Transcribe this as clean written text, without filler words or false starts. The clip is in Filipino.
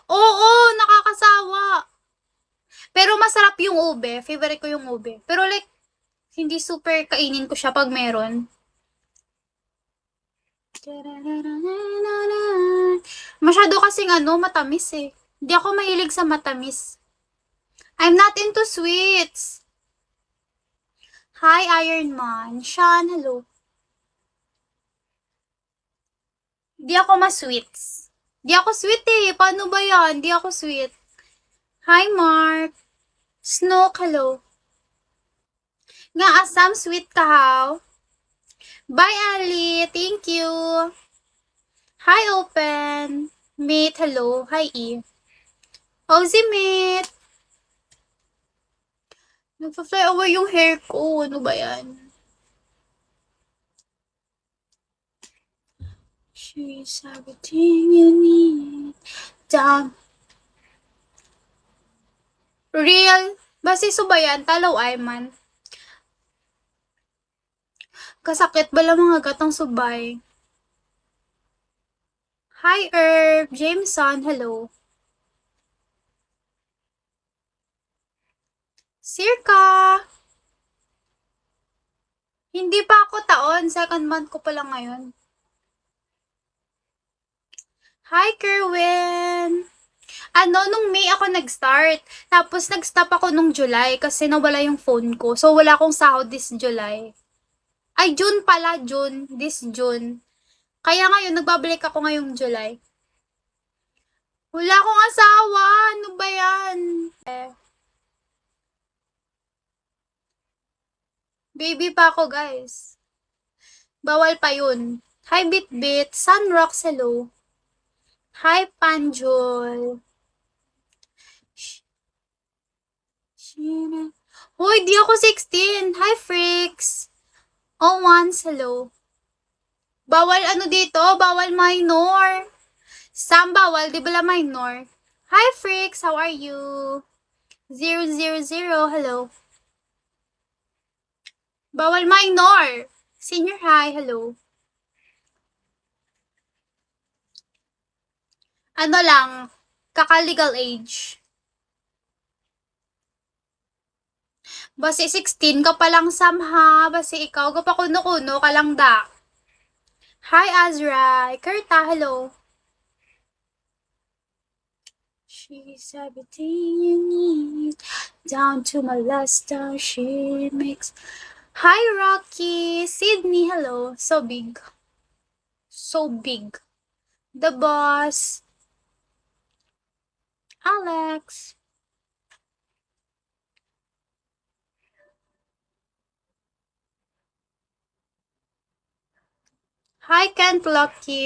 Oo, nakakasawa. Pero masarap yung ube. Favorite ko yung ube. Pero like, hindi super kainin ko siya pag meron. Masyado kasing matamis eh. Hindi ako mahilig sa matamis. I'm not into sweets. Hi, Iron Man. Sean, hello. Di ako ma-sweets. Di ako sweet eh. Paano ba yan? Di ako sweet. Hi, Mark. Snook, hello. Nga asam sweet ka how? Bye, Ali. Thank you. Hi, Open. Mate, hello. Hi, E. Ozzy, mate. Nagpa-fly away yung hair ko. Ano ba yan? She's everything you need. Down. Real. Basi so ba yan? Talaw ay man. Kasakit bala mga gatang subay. Hi, Herb. Jameson, hello. Circa. Hindi pa ako taon. Second month ko pa lang ngayon. Hi, Kerwin. Nung May ako nag-start. Tapos nag-stop ako nung July kasi nawala yung phone ko. So, wala akong sahod this July. Ay, June pala, June. This June. Kaya ngayon, nagbabalik ako ngayong July. Wala akong asawa. Ano ba yan? Baby pa ako, guys. Bawal pa yun. Hi, Bitbit. Sunrocks, hello. Hi, Panjol. Hoy, di ako 16. Hi, Freaks. Oh, once, hello. Bawal dito? Bawal minor. Sam, bawal. Di ba minor? Hi, Freaks. How are you? 000, hello. Bawal minor. Senior high, hello. Lang, kaka-legal age. Basi 16 ka pa lang samha. Basi ikaw, kapakuno-kuno ka lang da. Hi, Azra. Kerta, hello. She's everything you need. Down to my last star she makes. Hi, Rocky. Sydney, hello. So big. So big. The boss. Alex. Hi, Kent Lucky.